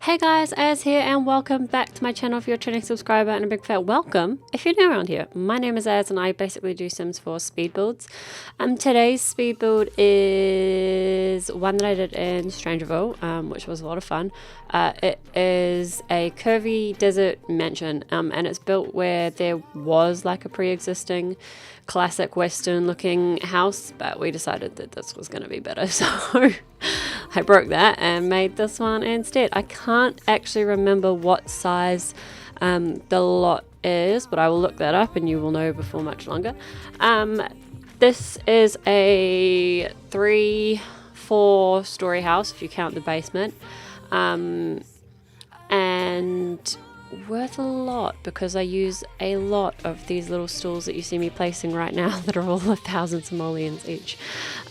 Hey guys, Az here and welcome back to my channel. If you're a returning subscriber, and a big fat welcome if you're new around here. My name is Az and I basically do Sims for speed builds. Today's speed build is one that I did in Strangerville, which was a lot of fun. It is a curvy desert mansion, and it's built where there was like a pre-existing classic western looking house, but we decided that this was going to be better, so I broke that and made this one instead. I can't actually remember what size the lot is, but I will look that up and you will know before much longer. This is a 3-4 story house if you count the basement, and worth a lot because I use a lot of these little stools that you see me placing right now that are all 1,000 simoleons each.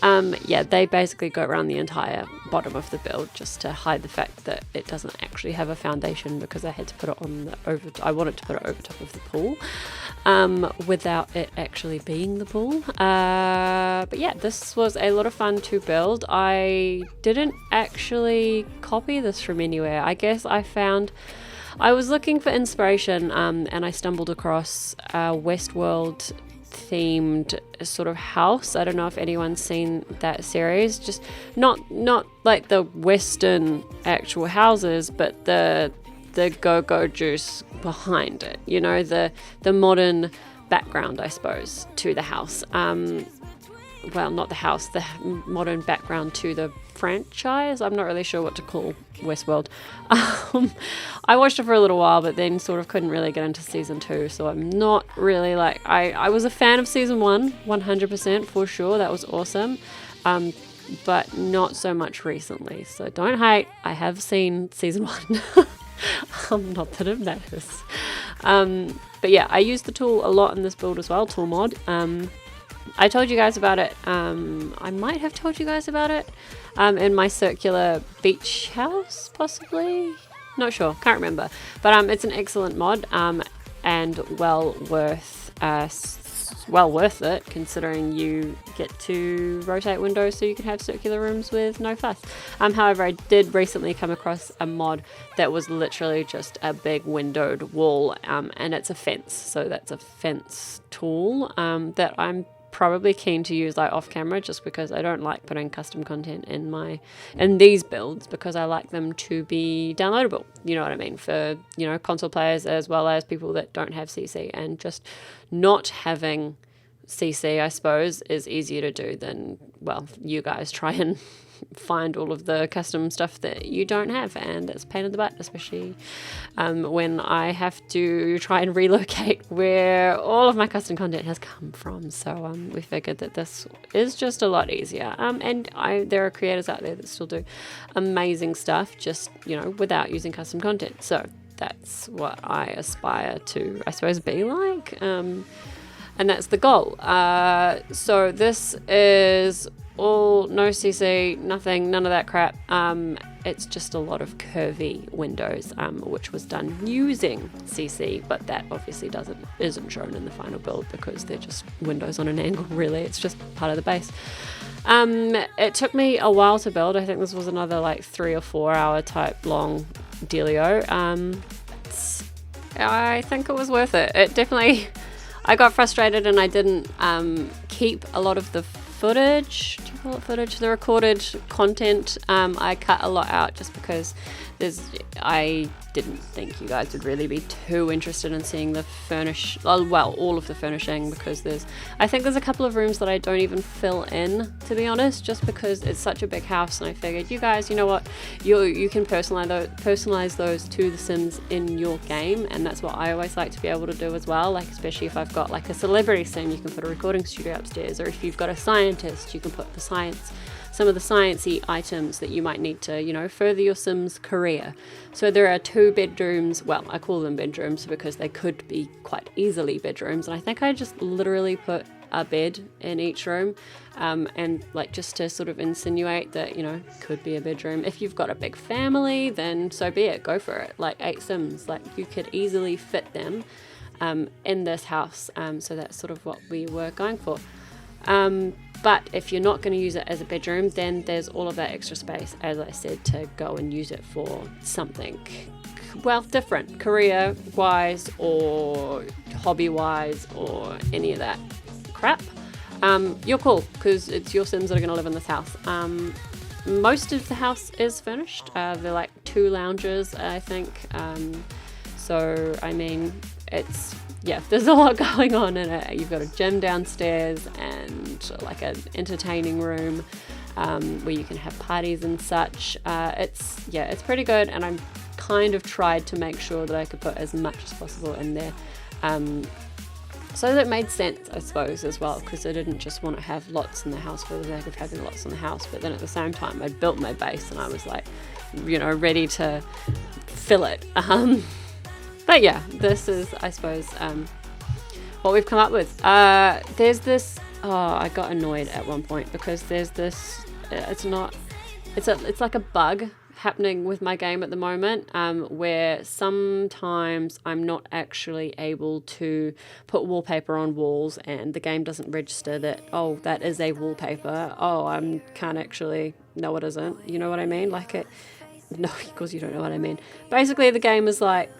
Yeah, they basically go around the entire bottom of the build just to hide the fact that it doesn't actually have a foundation, because I had to put it on the I wanted to put it over top of the pool without it actually being the pool. But yeah, this was a lot of fun to build. I didn't actually copy this from anywhere. I guess I was looking for inspiration, and I stumbled across a Westworld themed sort of house. I don't know if anyone's seen that series. Just not like the Western actual houses, but the go-go juice behind it. You know, the modern background, I suppose, to the house. Well, not the house, the modern background to the franchise. I'm not really sure what to call Westworld. I watched it for a little while, but then sort of couldn't really get into season 2, so I'm not really like, I was a fan of season 1, 100% for sure. That was awesome, but not so much recently, so don't hate. I have seen season 1. Not that it matters. But yeah, I used the tool a lot in this build as well, tool mod. I told you guys about it. I might have told you guys about it in my circular beach house, possibly. Not sure, can't remember. But it's an excellent mod, and well worth it, considering you get to rotate windows so you can have circular rooms with no fuss. However, I did recently come across a mod that was literally just a big windowed wall, and it's a fence. So that's a fence tool that I'm probably keen to use like off camera, just because I don't like putting custom content in these builds, because I like them to be downloadable, you know what I mean, for, you know, console players as well as people that don't have CC. And just not having CC, I suppose, is easier to do than, well, you guys try and find all of the custom stuff that you don't have, and it's a pain in the butt, especially when I have to try and relocate where all of my custom content has come from. So we figured that this is just a lot easier, and there are creators out there that still do amazing stuff, just, you know, without using custom content. So that's what I aspire to, I suppose, be like, and that's the goal. So this is all no CC, nothing, none of that crap. It's just a lot of curvy windows, which was done using CC, but that obviously isn't shown in the final build because they're just windows on an angle, really. It's just part of the base. It took me a while to build. I think this was another like 3 or 4 hour type long dealio. I think it was worth it. It definitely, I got frustrated and I didn't keep a lot of the footage. Do you call it footage? The recorded content. I cut a lot out just because I didn't think you guys would really be too interested in seeing the all of the furnishing, because I think there's a couple of rooms that I don't even fill in, to be honest, just because it's such a big house, and I figured, you guys, you know what, you can personalize those to the Sims in your game, and that's what I always like to be able to do as well. Like, especially if I've got like a celebrity Sim, you can put a recording studio upstairs, or if you've got a scientist, you can put some of the sciencey items that you might need to, you know, further your Sim's career. So there are 2 bedrooms. Well, I call them bedrooms because they could be quite easily bedrooms. And I think I just literally put a bed in each room, and like just to sort of insinuate that, you know, could be a bedroom. If you've got a big family, then so be it, go for it. Like 8 Sims, like you could easily fit them in this house. So that's sort of what we were going for. But if you're not going to use it as a bedroom, then there's all of that extra space, as I said, to go and use it for something, well, different, career-wise or hobby-wise or any of that crap. You're cool, because it's your Sims that are going to live in this house. Most of the house is furnished. They're like 2 lounges, I think. So, I mean, it's, yeah, there's a lot going on in it. You've got a gym downstairs and like an entertaining room where you can have parties and such. It's pretty good, and I'm kind of tried to make sure that I could put as much as possible in there. So that made sense, I suppose, as well, because I didn't just want to have lots in the house for the sake of having lots in the house, but then at the same time I'd built my base and I was like, ready to fill it. But yeah, this is, I suppose, what we've come up with. There's this, I got annoyed at one point because there's this, it's like a bug happening with my game at the moment, where sometimes I'm not actually able to put wallpaper on walls and the game doesn't register that, oh, that is a wallpaper. Oh, I can't actually, no, it isn't. You know what I mean? No, because you don't know what I mean. Basically, the game is like,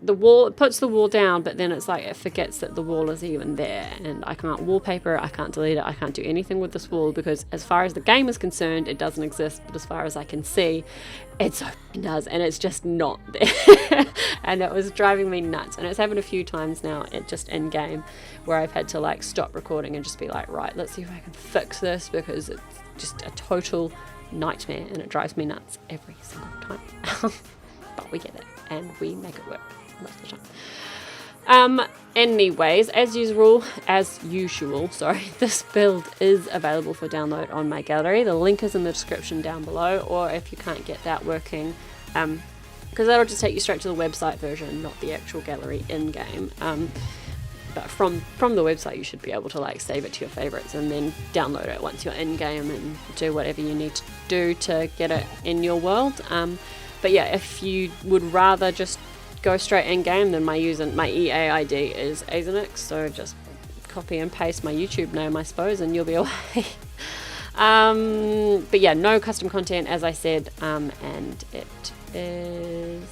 it puts the wall down, but then it's like it forgets that the wall is even there, and I can't wallpaper it, I can't delete it, I can't do anything with this wall, because as far as the game is concerned, it doesn't exist, but as far as I can see, it does, and it's just not there. And it was driving me nuts, and it's happened a few times now, just in game, where I've had to like stop recording and just be like, right, let's see if I can fix this, because it's just a total nightmare and it drives me nuts every single time. But we get it and we make it work most of the time. Anyways, as usual, this build is available for download on my gallery. The link is in the description down below, or if you can't get that working, because that'll just take you straight to the website version, not the actual gallery in-game. But from the website, you should be able to like save it to your favorites and then download it once you're in-game and do whatever you need to do to get it in your world. But yeah, if you would rather just go straight in game, then my EA ID is Azrnyx, so just copy and paste my YouTube name, I suppose, and you'll be away. But yeah, no custom content, as I said, and it is,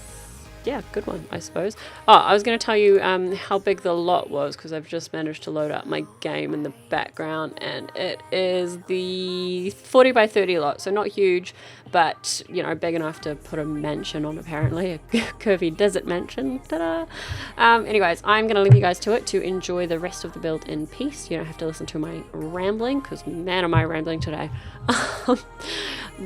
yeah, good one, I suppose. Oh, I was going to tell you how big the lot was, because I've just managed to load up my game in the background, and it is the 40 by 30 lot, so not huge, but, big enough to put a mansion on, apparently, a curvy desert mansion. Ta-da! Anyways, I'm going to leave you guys to it to enjoy the rest of the build in peace. You don't have to listen to my rambling, because man, am I rambling today.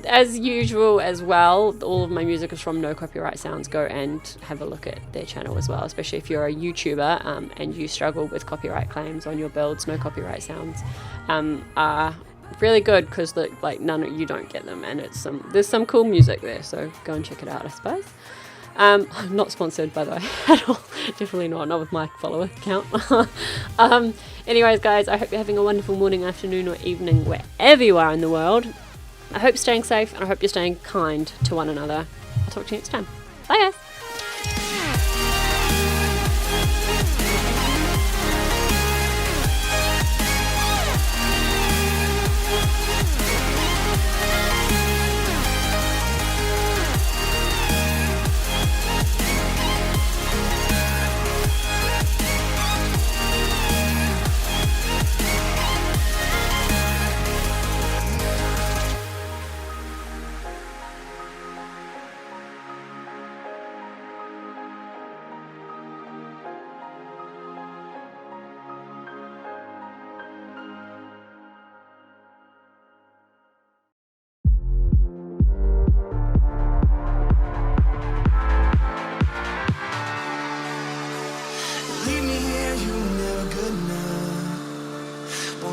As usual as well, all of my music is from No Copyright Sounds. Go and have a look at their channel as well, especially if you're a YouTuber and you struggle with copyright claims on your builds. No Copyright Sounds are really good, because you don't get them, and there's some cool music there, so go and check it out, I suppose. I'm not sponsored, by the way, at all. Definitely not with my follower count. Anyways, guys, I hope you're having a wonderful morning, afternoon, or evening, wherever you are in the world. I hope you're staying safe, and I hope you're staying kind to one another. I'll talk to you next time. Bye, guys.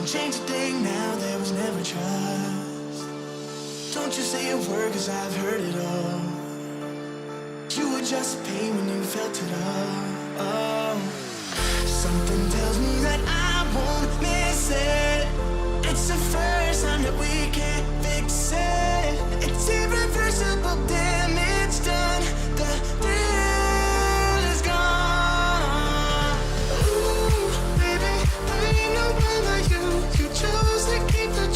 Change a thing now, there was never trust. Don't you say a word, cause I've heard it all. You were just a pain when you felt it all. Oh. Something tells me that I won't miss it. It's the first time that we can't fix it. It's irreversible damage done. The thrill is gone. Ooh, baby, there ain't no one like you. You chose to keep the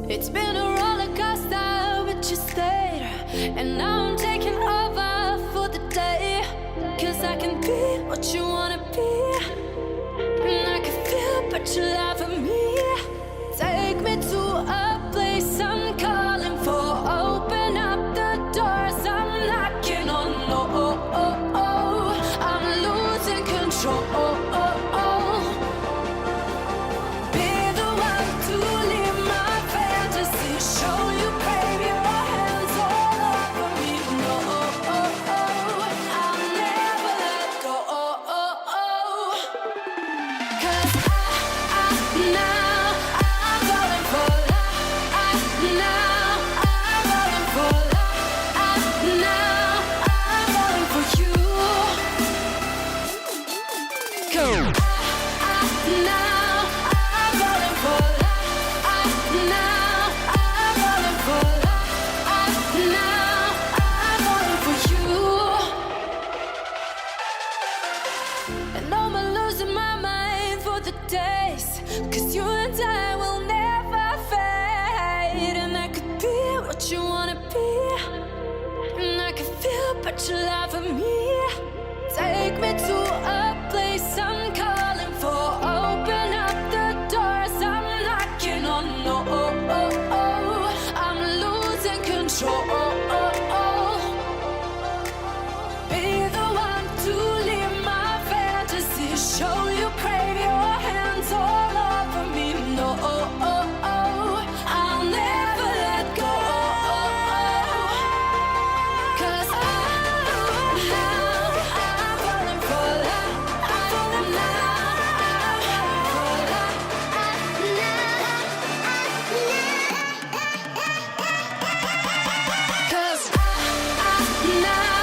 It's been a roller coaster, but you stayed. And now I'm taking over for the day. Cause I can be what you wanna be. And I can feel but you laugh at me. Take me to a place I'm calling for. Open up the doors I'm knocking on. I'm losing control. Be the one to leave my fantasy. Show you crave your hands all over me. No, I'll never let go. Cause now I'm falling for love. Now I'm falling for love. Now I'm falling for you. Cool. Now I'm falling for love. Now I'm falling for love. Now I'm falling for you. And I'm losing my mind for the days. Cause you and I will never fade. And I could be what you wanna be. And I can feel but you laugh at me. Take me to a place I'm calling for. Open up the doors I'm knocking on. No, I'm losing control. Be the one to leave my fantasy. Show you crave your hands all over me. No, I'll never let go. Cause now I'm falling for love. Now I'm falling for love. Cause now I'm falling for love. Now I'm falling for you. Cause now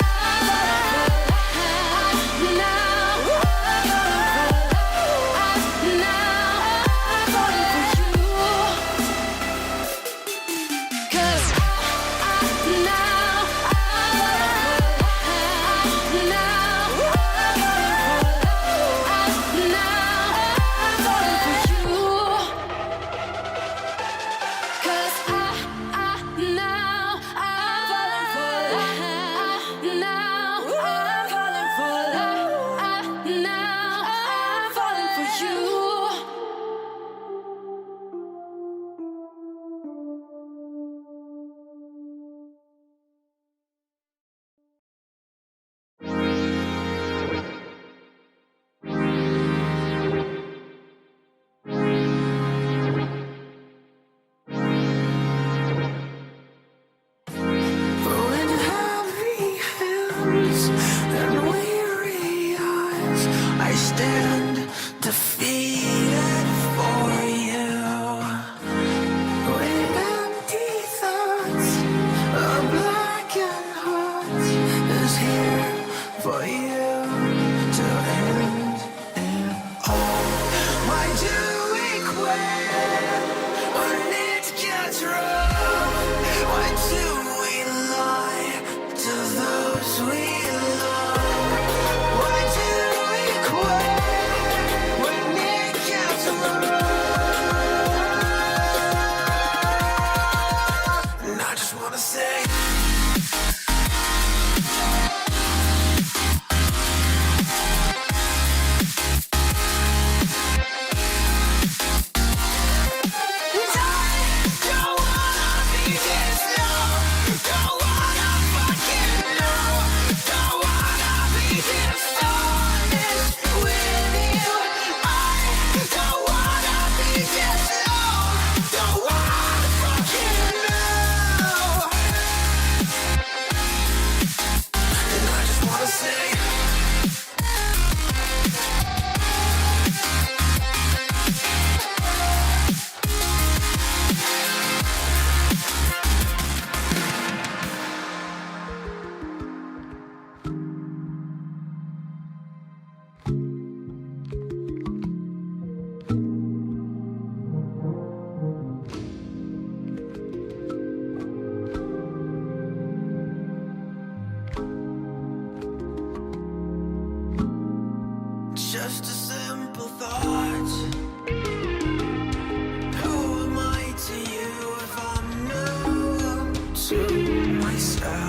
I'm falling for love. Now I'm falling for you. Cause now I'm falling for love. Now I'm falling for love. Now I'm falling for you. When heavy hands and weary eyes, I stand defeated for you. With empty thoughts, a blackened heart is here for you to end it all. Why do we quit when it gets rough? Why do we lie to those we love? Why do we quit when it gets rough? And I just wanna say just a simple thought. Who am I to you? this out.